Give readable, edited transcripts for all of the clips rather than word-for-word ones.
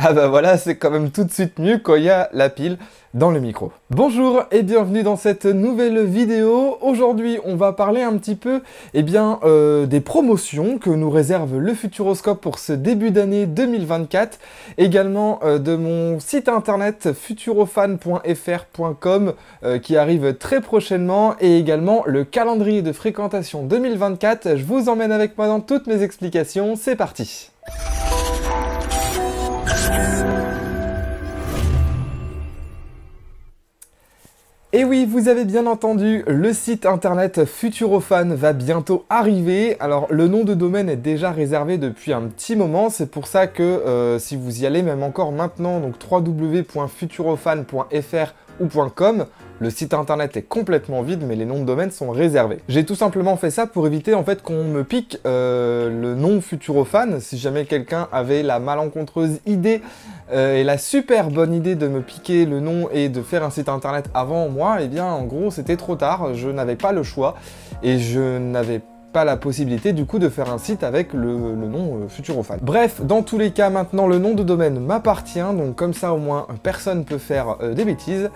Ah bah voilà, c'est quand même tout de suite mieux quand il y a la pile dans le micro. Bonjour et bienvenue dans cette nouvelle vidéo. Aujourd'hui, on va parler un petit peu des promotions que nous réserve le Futuroscope pour ce début d'année 2024. Également de mon site internet futurofan.fr.com qui arrive très prochainement et également le calendrier de fréquentation 2024. Je vous emmène avec moi dans toutes mes explications. C'est parti! Et oui, vous avez bien entendu, le site internet Futurofan va bientôt arriver. Alors, le nom de domaine est déjà réservé depuis un petit moment. C'est pour ça que si vous y allez, même encore maintenant, donc www.futurofan.fr ou .com, le site internet est complètement vide, mais les noms de domaine sont réservés. J'ai tout simplement fait ça pour éviter en fait qu'on me pique le nom Futurofan. Si jamais quelqu'un avait la malencontreuse idée et la super bonne idée de me piquer le nom et de faire un site internet avant moi, eh bien en gros c'était trop tard, je n'avais pas le choix et je n'avais pas la possibilité du coup de faire un site avec le nom Futurofan. Bref, dans tous les cas, maintenant le nom de domaine m'appartient, donc comme ça au moins personne ne peut faire des bêtises.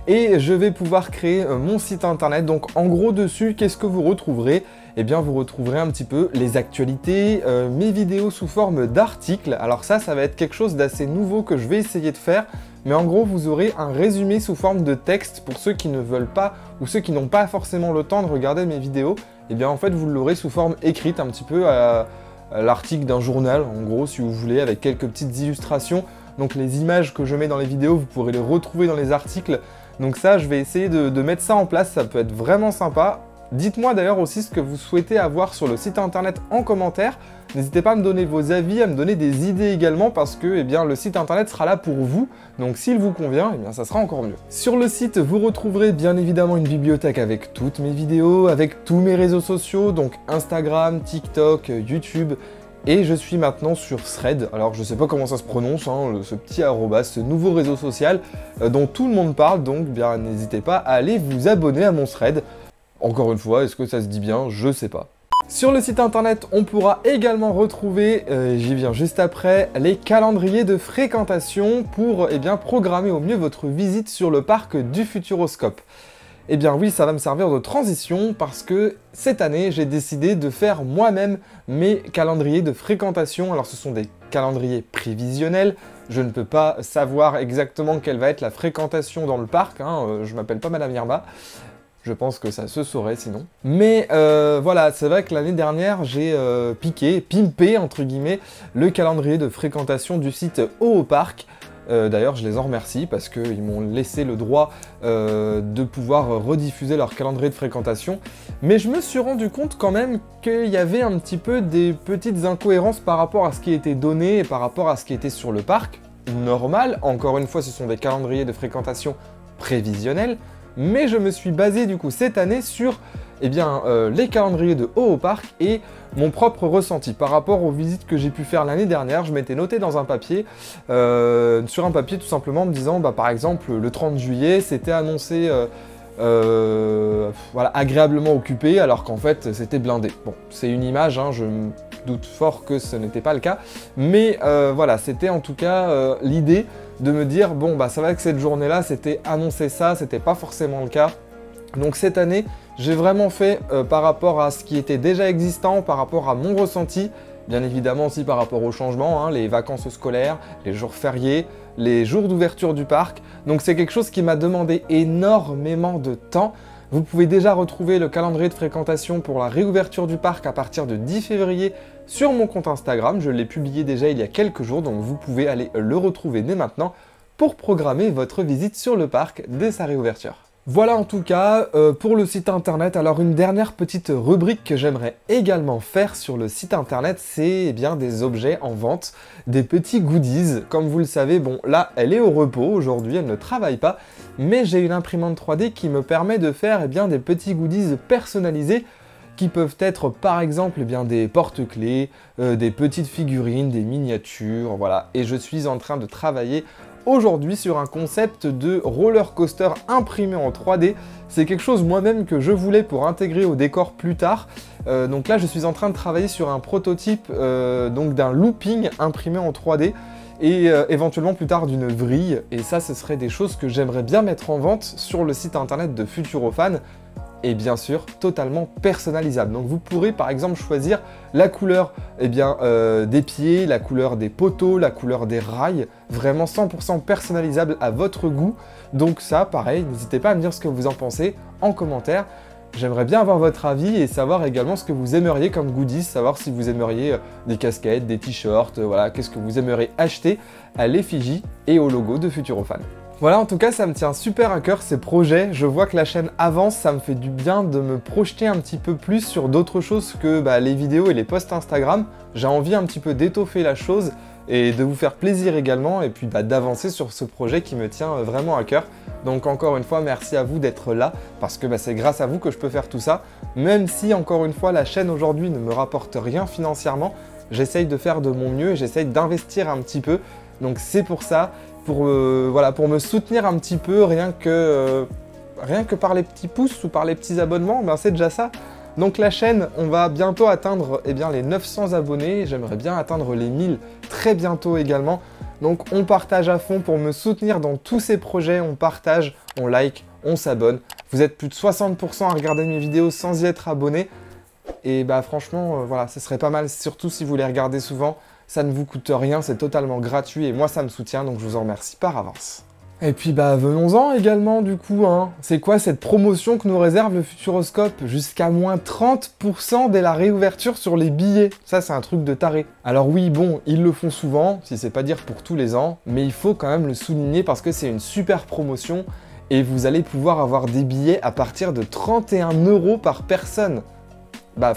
Et je vais pouvoir créer mon site internet. Donc en gros dessus, qu'est-ce que vous retrouverez? Eh bien vous retrouverez un petit peu les actualités, mes vidéos sous forme d'articles. Alors ça va être quelque chose d'assez nouveau que je vais essayer de faire. Mais en gros, vous aurez un résumé sous forme de texte pour ceux qui ne veulent pas ou ceux qui n'ont pas forcément le temps de regarder mes vidéos. Eh bien en fait, vous l'aurez sous forme écrite, un petit peu à l'article d'un journal, en gros, si vous voulez, avec quelques petites illustrations. Donc les images que je mets dans les vidéos, vous pourrez les retrouver dans les articles. Donc ça, je vais essayer de mettre ça en place, ça peut être vraiment sympa. Dites-moi d'ailleurs aussi ce que vous souhaitez avoir sur le site internet en commentaire. N'hésitez pas à me donner vos avis, à me donner des idées également parce que le site internet sera là pour vous. Donc s'il vous convient, ça sera encore mieux. Sur le site, vous retrouverez bien évidemment une bibliothèque avec toutes mes vidéos, avec tous mes réseaux sociaux, donc Instagram, TikTok, YouTube. Et je suis maintenant sur Thread, alors je sais pas comment ça se prononce, ce petit arrobas, ce nouveau réseau social dont tout le monde parle, donc bien n'hésitez pas à aller vous abonner à mon Thread. Encore une fois, est-ce que ça se dit bien? Je sais pas. Sur le site internet, on pourra également retrouver, j'y viens juste après, les calendriers de fréquentation pour programmer au mieux votre visite sur le parc du Futuroscope. Eh bien oui, ça va me servir de transition parce que cette année, j'ai décidé de faire moi-même mes calendriers de fréquentation. Alors ce sont des calendriers prévisionnels, je ne peux pas savoir exactement quelle va être la fréquentation dans le parc, je m'appelle pas Madame Irma. Je pense que ça se saurait sinon. Mais voilà, c'est vrai que l'année dernière, j'ai pimpé, entre guillemets, le calendrier de fréquentation du site OOPark. D'ailleurs, je les en remercie parce qu'ils m'ont laissé le droit de pouvoir rediffuser leur calendrier de fréquentation. Mais je me suis rendu compte quand même qu'il y avait un petit peu des petites incohérences par rapport à ce qui était donné et par rapport à ce qui était sur le parc. Normal, encore une fois, ce sont des calendriers de fréquentation prévisionnels. Mais je me suis basé du coup cette année sur les calendriers de OOPark et mon propre ressenti par rapport aux visites que j'ai pu faire l'année dernière. Je m'étais noté dans un papier, sur un papier tout simplement en me disant par exemple le 30 juillet c'était annoncé agréablement occupé alors qu'en fait c'était blindé. Bon, c'est une image, je me doute fort que ce n'était pas le cas, mais voilà, c'était en tout cas l'idée de me dire c'est vrai que cette journée-là c'était annoncé ça, c'était pas forcément le cas. Donc cette année, j'ai vraiment fait par rapport à ce qui était déjà existant, par rapport à mon ressenti, bien évidemment aussi par rapport aux changements, les vacances scolaires, les jours fériés, les jours d'ouverture du parc. Donc c'est quelque chose qui m'a demandé énormément de temps. Vous pouvez déjà retrouver le calendrier de fréquentation pour la réouverture du parc à partir de 10 février sur mon compte Instagram. Je l'ai publié déjà il y a quelques jours, donc vous pouvez aller le retrouver dès maintenant pour programmer votre visite sur le parc dès sa réouverture. Voilà en tout cas pour le site internet. Alors une dernière petite rubrique que j'aimerais également faire sur le site internet, c'est des objets en vente, des petits goodies. Comme vous le savez, là elle est au repos aujourd'hui, elle ne travaille pas, mais j'ai une imprimante 3D qui me permet de faire des petits goodies personnalisés qui peuvent être par exemple des porte-clés, des petites figurines, des miniatures, voilà. Et je suis en train de travailler aujourd'hui sur un concept de roller coaster imprimé en 3D. C'est quelque chose moi-même que je voulais pour intégrer au décor plus tard. Donc là, je suis en train de travailler sur un prototype d'un looping imprimé en 3D. et éventuellement plus tard d'une vrille. Et ça, ce serait des choses que j'aimerais bien mettre en vente sur le site internet de Futurofan. Et bien sûr, totalement personnalisable. Donc vous pourrez par exemple choisir la couleur des pieds, la couleur des poteaux, la couleur des rails, vraiment 100% personnalisable à votre goût. Donc ça, pareil, n'hésitez pas à me dire ce que vous en pensez en commentaire. J'aimerais bien avoir votre avis et savoir également ce que vous aimeriez comme goodies, savoir si vous aimeriez des casquettes, des t-shirts, voilà, qu'est-ce que vous aimeriez acheter à l'effigie et au logo de Futurofan. Voilà, en tout cas, ça me tient super à cœur ces projets. Je vois que la chaîne avance, ça me fait du bien de me projeter un petit peu plus sur d'autres choses que les vidéos et les posts Instagram. J'ai envie un petit peu d'étoffer la chose et de vous faire plaisir également et puis d'avancer sur ce projet qui me tient vraiment à cœur. Donc encore une fois, merci à vous d'être là parce que c'est grâce à vous que je peux faire tout ça. Même si encore une fois, la chaîne aujourd'hui ne me rapporte rien financièrement, j'essaye de faire de mon mieux et j'essaye d'investir un petit peu. Donc c'est pour ça. Pour me soutenir un petit peu, rien que par les petits pouces ou par les petits abonnements, c'est déjà ça. Donc la chaîne, on va bientôt atteindre les 900 abonnés, j'aimerais bien atteindre les 1000 très bientôt également. Donc on partage à fond pour me soutenir dans tous ces projets, on partage, on like, on s'abonne. Vous êtes plus de 60% à regarder mes vidéos sans y être abonné. Et franchement, voilà, ce serait pas mal, surtout si vous les regardez souvent. Ça ne vous coûte rien, c'est totalement gratuit et moi ça me soutient, donc je vous en remercie par avance. Et puis venons-en également du coup, hein. C'est quoi cette promotion que nous réserve le Futuroscope? Jusqu'à moins 30% dès la réouverture sur les billets. Ça c'est un truc de taré. Alors oui, bon, ils le font souvent, si c'est pas dire pour tous les ans, mais il faut quand même le souligner parce que c'est une super promotion et vous allez pouvoir avoir des billets à partir de 31 € par personne.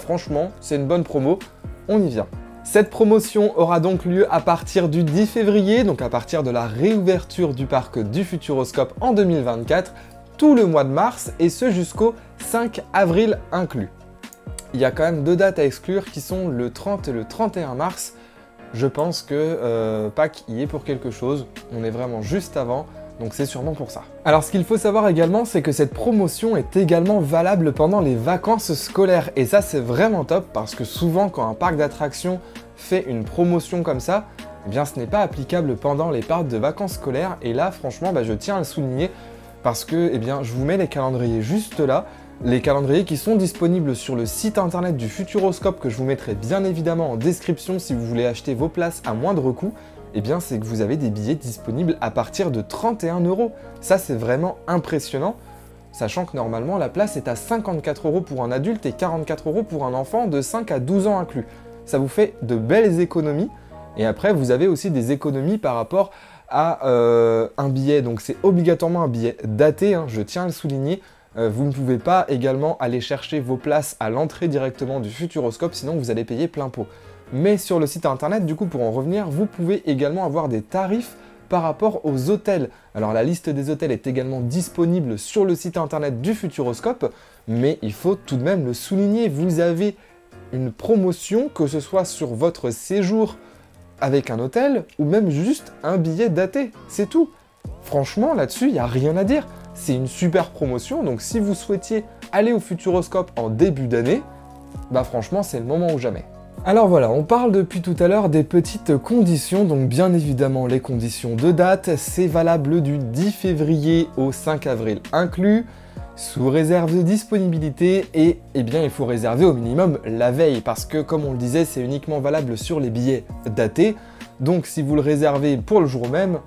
Franchement, c'est une bonne promo, on y vient. Cette promotion aura donc lieu à partir du 10 février, donc à partir de la réouverture du parc du Futuroscope en 2024, tout le mois de mars et ce jusqu'au 5 avril inclus. Il y a quand même deux dates à exclure qui sont le 30 et le 31 mars. Je pense que Pâques y est pour quelque chose, on est vraiment juste avant. Donc c'est sûrement pour ça. Alors ce qu'il faut savoir également, c'est que cette promotion est également valable pendant les vacances scolaires. Et ça c'est vraiment top parce que souvent quand un parc d'attractions fait une promotion comme ça, ce n'est pas applicable pendant les parcs de vacances scolaires. Et là franchement, je tiens à le souligner parce que je vous mets les calendriers juste là. Les calendriers qui sont disponibles sur le site internet du Futuroscope que je vous mettrai bien évidemment en description si vous voulez acheter vos places à moindre coût. C'est que vous avez des billets disponibles à partir de 31 €. Ça, c'est vraiment impressionnant, sachant que normalement, la place est à 54 € pour un adulte et 44 € pour un enfant de 5 à 12 ans inclus. Ça vous fait de belles économies. Et après, vous avez aussi des économies par rapport à un billet. Donc, c'est obligatoirement un billet daté, hein, je tiens à le souligner. Vous ne pouvez pas également aller chercher vos places à l'entrée directement du Futuroscope, sinon vous allez payer plein pot. Mais sur le site internet, du coup, pour en revenir, vous pouvez également avoir des tarifs par rapport aux hôtels. Alors la liste des hôtels est également disponible sur le site internet du Futuroscope, mais il faut tout de même le souligner, vous avez une promotion, que ce soit sur votre séjour avec un hôtel, ou même juste un billet daté, c'est tout. Franchement, là-dessus, il n'y a rien à dire. C'est une super promotion, donc si vous souhaitiez aller au Futuroscope en début d'année, franchement, c'est le moment ou jamais. Alors voilà, on parle depuis tout à l'heure des petites conditions, donc bien évidemment les conditions de date, c'est valable du 10 février au 5 avril inclus, sous réserve de disponibilité et il faut réserver au minimum la veille parce que comme on le disait, c'est uniquement valable sur les billets datés, donc si vous le réservez pour le jour même,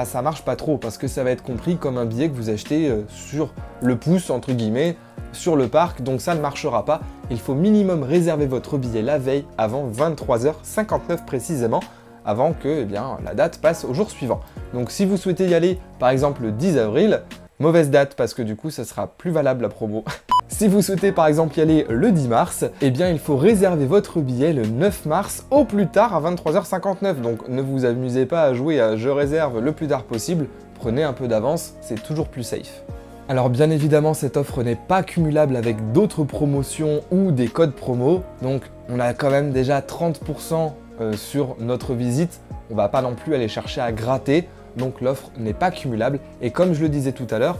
ça marche pas trop parce que ça va être compris comme un billet que vous achetez sur le pouce entre guillemets, sur le parc, donc ça ne marchera pas. Il faut minimum réserver votre billet la veille avant 23h59 précisément, avant que la date passe au jour suivant. Donc si vous souhaitez y aller par exemple le 10 avril, mauvaise date parce que du coup ça sera plus valable la promo. Si vous souhaitez par exemple y aller le 10 mars, il faut réserver votre billet le 9 mars au plus tard à 23h59. Donc ne vous amusez pas à jouer à je réserve le plus tard possible, prenez un peu d'avance, c'est toujours plus safe. Alors bien évidemment, cette offre n'est pas cumulable avec d'autres promotions ou des codes promo, donc on a quand même déjà 30% sur notre visite, on va pas non plus aller chercher à gratter, donc l'offre n'est pas cumulable, et comme je le disais tout à l'heure,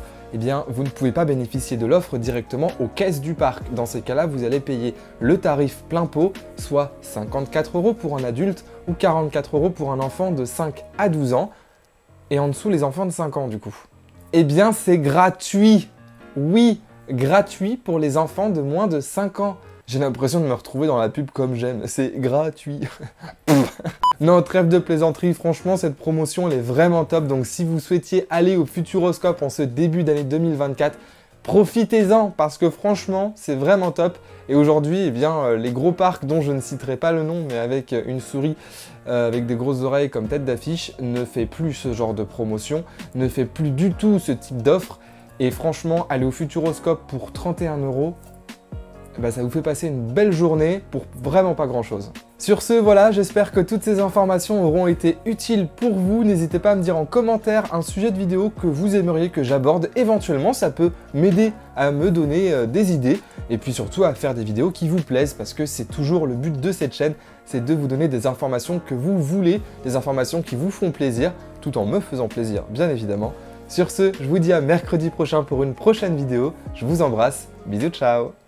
vous ne pouvez pas bénéficier de l'offre directement aux caisses du parc. Dans ces cas-là, vous allez payer le tarif plein pot, soit 54 € pour un adulte ou 44 € pour un enfant de 5 à 12 ans. Et en dessous, les enfants de 5 ans, du coup. Eh bien, c'est gratuit. Oui, gratuit pour les enfants de moins de 5 ans. J'ai l'impression de me retrouver dans la pub comme j'aime. C'est gratuit. Non, trêve de plaisanterie. Franchement, cette promotion, elle est vraiment top. Donc, si vous souhaitiez aller au Futuroscope en ce début d'année 2024, profitez-en parce que franchement, c'est vraiment top. Et aujourd'hui, eh bien, les gros parcs dont je ne citerai pas le nom, mais avec une souris avec des grosses oreilles comme tête d'affiche, ne fait plus ce genre de promotion, ne fait plus du tout ce type d'offre. Et franchement, aller au Futuroscope pour 31 €, bah, ça vous fait passer une belle journée pour vraiment pas grand chose. Sur ce, voilà, j'espère que toutes ces informations auront été utiles pour vous. N'hésitez pas à me dire en commentaire un sujet de vidéo que vous aimeriez que j'aborde. Éventuellement, ça peut m'aider à me donner des idées et puis surtout à faire des vidéos qui vous plaisent parce que c'est toujours le but de cette chaîne, c'est de vous donner des informations que vous voulez, des informations qui vous font plaisir, tout en me faisant plaisir, bien évidemment. Sur ce, je vous dis à mercredi prochain pour une prochaine vidéo. Je vous embrasse, bisous, ciao!